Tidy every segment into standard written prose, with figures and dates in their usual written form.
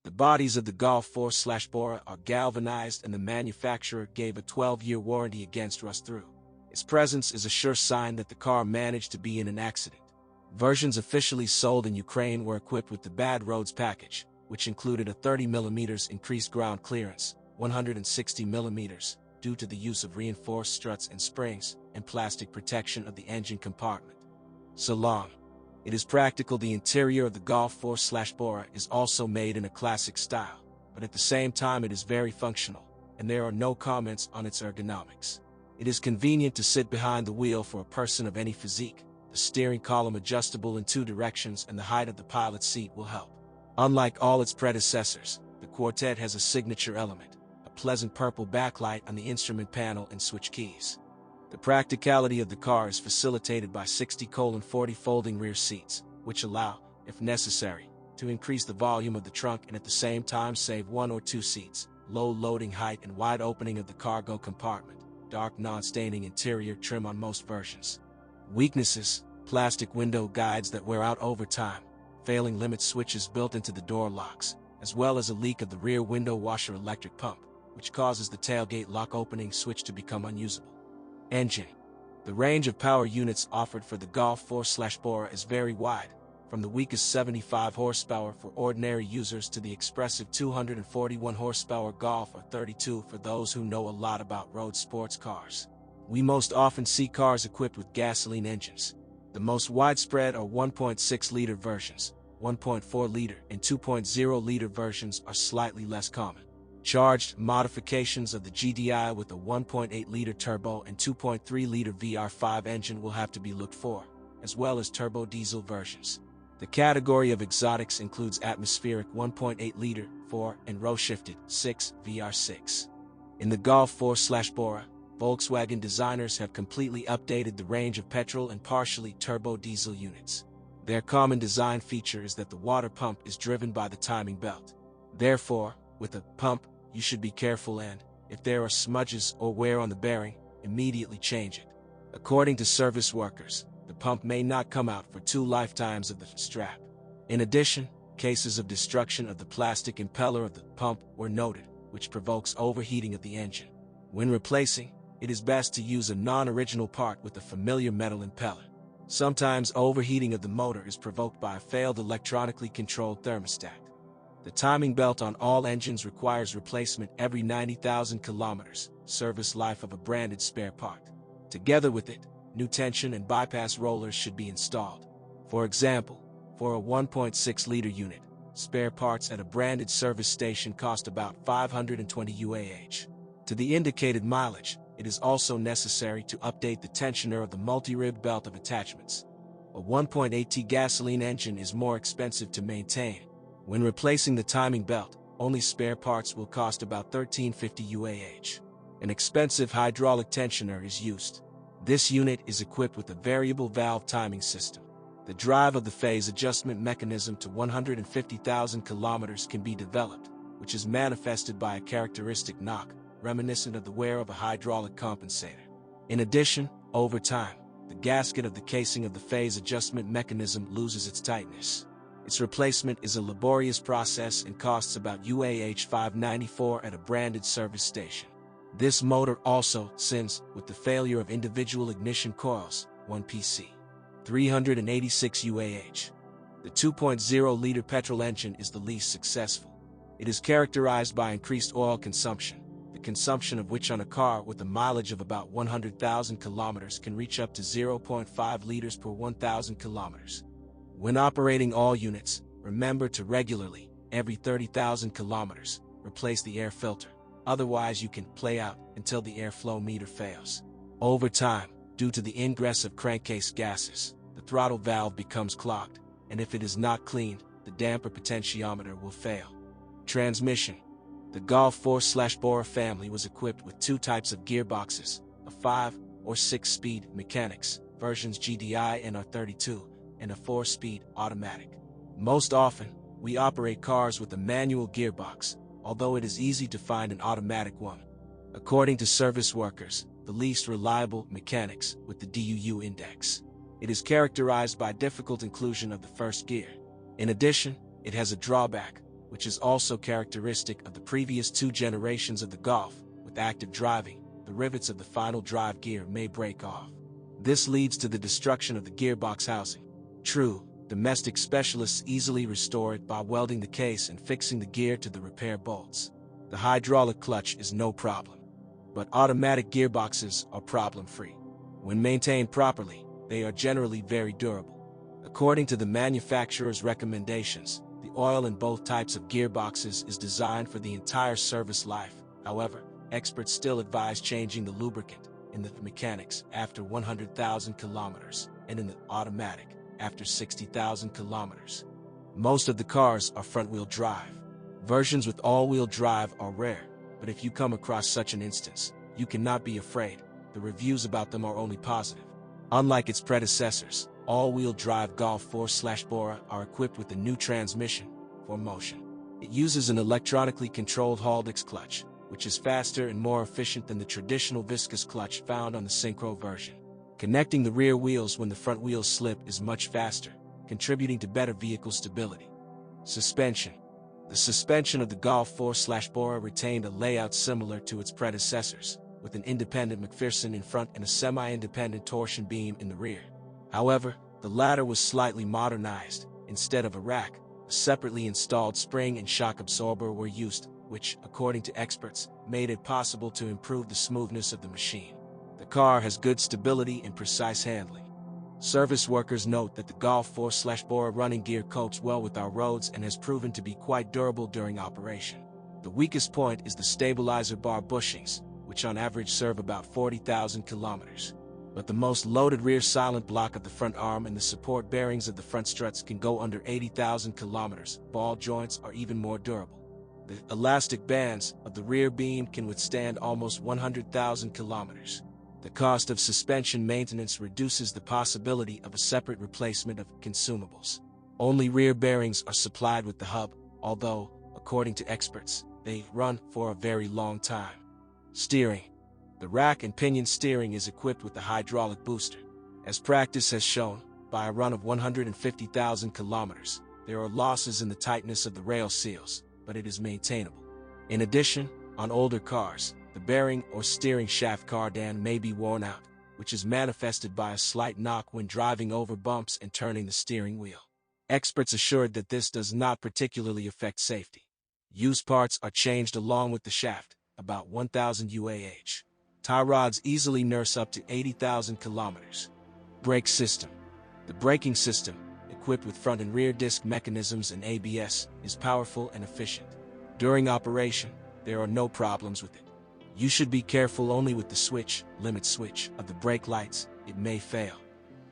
The bodies of the Golf IV/Bora are galvanized, and the manufacturer gave a 12-year warranty against rust-through. Its presence is a sure sign that the car managed to be in an accident. Versions officially sold in Ukraine were equipped with the Bad Roads package, which included a 30mm increased ground clearance, 160mm, due to the use of reinforced struts and springs, and plastic protection of the engine compartment. So long. It is practical. The interior of the Golf IV/Bora is also made in a classic style, but at the same time it is very functional, and there are no comments on its ergonomics. It is convenient to sit behind the wheel for a person of any physique. The steering column adjustable in 2 directions, and the height of the pilot's seat will help. Unlike all its predecessors, the Quartet has a signature element, a pleasant purple backlight on the instrument panel and switch keys. The practicality of the car is facilitated by 60/40 folding rear seats, which allow, if necessary, to increase the volume of the trunk and at the same time save 1 or 2 seats. Low loading height and wide opening of the cargo compartment. Dark non-staining interior trim on most versions. Weaknesses: plastic window guides that wear out over time, failing limit switches built into the door locks, as well as a leak of the rear window washer electric pump, which causes the tailgate lock opening switch to become unusable. Engine. The range of power units offered for the Golf IV/Bora is very wide, from the weakest 75 horsepower for ordinary users to the expressive 241 horsepower Golf R32 for those who know a lot about road sports cars. We most often see cars equipped with gasoline engines. The most widespread are 1.6-liter versions. 1.4-liter and 2.0-liter versions are slightly less common. Charged modifications of the GDI with a 1.8-liter turbo and 2.3-liter VR5 engine will have to be looked for, as well as turbo diesel versions. The category of exotics includes atmospheric 1.8-liter 4 and row-shifted 6 VR6. In the Golf IV/Bora, Volkswagen designers have completely updated the range of petrol and partially turbo diesel units. Their common design feature is that the water pump is driven by the timing belt. Therefore, with a pump, you should be careful and, if there are smudges or wear on the bearing, immediately change it. According to service workers, the pump may not come out for 2 lifetimes of the strap. In addition, cases of destruction of the plastic impeller of the pump were noted, which provokes overheating of the engine. When replacing, it is best to use a non-original part with a familiar metal impeller. Sometimes overheating of the motor is provoked by a failed electronically controlled thermostat. The timing belt on all engines requires replacement every 90,000 kilometers, service life of a branded spare part. Together with it, new tension and bypass rollers should be installed. For example, for a 1.6-liter unit, spare parts at a branded service station cost about 520 UAH. To the indicated mileage, it is also necessary to update the tensioner of the multi-rib belt of attachments. A 1.8T gasoline engine is more expensive to maintain. When replacing the timing belt, only spare parts will cost about 1350 UAH. An expensive hydraulic tensioner is used. This unit is equipped with a variable valve timing system. The drive of the phase adjustment mechanism to 150,000 kilometers can be developed, which is manifested by a characteristic knock, reminiscent of the wear of a hydraulic compensator. In addition, over time, the gasket of the casing of the phase adjustment mechanism loses its tightness. Its replacement is a laborious process and costs about UAH 594 at a branded service station. This motor also sins with the failure of individual ignition coils, 1 PC. 386 UAH. The 2.0-liter petrol engine is the least successful. It is characterized by increased oil consumption, the consumption of which on a car with a mileage of about 100,000 kilometers can reach up to 0.5 liters per 1,000 kilometers. When operating all units, remember to regularly, every 30,000 kilometers, replace the air filter. Otherwise you can play out until the airflow meter fails. Over time, due to the ingress of crankcase gases, the throttle valve becomes clogged, and if it is not cleaned, the damper potentiometer will fail. Transmission. The Golf IV/Bora family was equipped with 2 types of gearboxes, a 5 or 6-speed mechanics, versions GDI and R32, and a 4-speed automatic. Most often, we operate cars with a manual gearbox, although it is easy to find an automatic one. According to service workers, the least reliable mechanics with the DUU index. It is characterized by difficult inclusion of the first gear. In addition, it has a drawback. which is also characteristic of the previous two generations of the Golf. With active driving, the rivets of the final drive gear may break off. This leads to the destruction of the gearbox housing. True, domestic specialists easily restore it by welding the case and fixing the gear to the repair bolts. The hydraulic clutch is no problem, but automatic gearboxes are problem-free. When maintained properly, they are generally very durable. According to the manufacturer's recommendations, the oil in both types of gearboxes is designed for the entire service life. However, experts still advise changing the lubricant in the mechanics after 100,000 kilometers and in the automatic after 60,000 kilometers. Most of the cars are front-wheel drive. Versions with all-wheel drive are rare, but if you come across such an instance, you cannot be afraid. The reviews about them are only positive. Unlike its predecessors, all-wheel drive Golf IV/Bora are equipped with a new transmission for motion. It uses an electronically controlled Haldex clutch, which is faster and more efficient than the traditional viscous clutch found on the Synchro version. Connecting the rear wheels when the front wheels slip is much faster, contributing to better vehicle stability. Suspension. The suspension of the Golf IV/Bora retained a layout similar to its predecessors, with an independent McPherson in front and a semi-independent torsion beam in the rear. However, the latter was slightly modernized. Instead of a rack, a separately installed spring and shock absorber were used, which, according to experts, made it possible to improve the smoothness of the machine. The car has good stability and precise handling. Service workers note that the Golf IV/Bora running gear copes well with our roads and has proven to be quite durable during operation. The weakest point is the stabilizer bar bushings, which on average serve about 40,000 kilometers. But the most loaded rear silent block of the front arm and the support bearings of the front struts can go under 80,000 kilometers. Ball joints are even more durable. The elastic bands of the rear beam can withstand almost 100,000 kilometers. The cost of suspension maintenance reduces the possibility of a separate replacement of consumables. Only rear bearings are supplied with the hub, although, according to experts, they run for a very long time. Steering. The rack and pinion steering is equipped with a hydraulic booster. As practice has shown, by a run of 150,000 kilometers, there are losses in the tightness of the rail seals, but it is maintainable. In addition, on older cars, the bearing or steering shaft cardan may be worn out, which is manifested by a slight knock when driving over bumps and turning the steering wheel. Experts assured that this does not particularly affect safety. Used parts are changed along with the shaft, about 1,000 UAH. Tie rods easily nurse up to 80,000 kilometers. Brake system. The braking system, equipped with front and rear disc mechanisms and ABS, is powerful and efficient. During operation, there are no problems with it. You should be careful only with the limit switch of the brake lights. It may fail.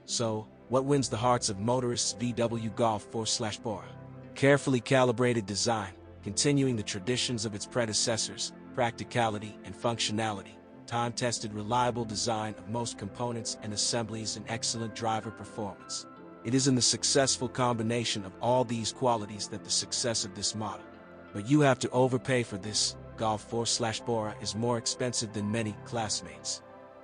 So, what wins the hearts of motorists? VW Golf IV/Bora. Carefully calibrated design, continuing the traditions of its predecessors, practicality and functionality, time-tested reliable design of most components and assemblies, and excellent driver performance. It is in the successful combination of all these qualities that the success of this model. But you have to overpay for this. Golf IV/Bora is more expensive than many classmates.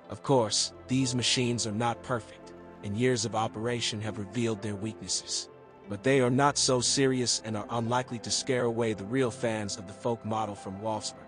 Of course, these machines are not perfect, and years of operation have revealed their weaknesses. But they are not so serious and are unlikely to scare away the real fans of the folk model from Wolfsburg.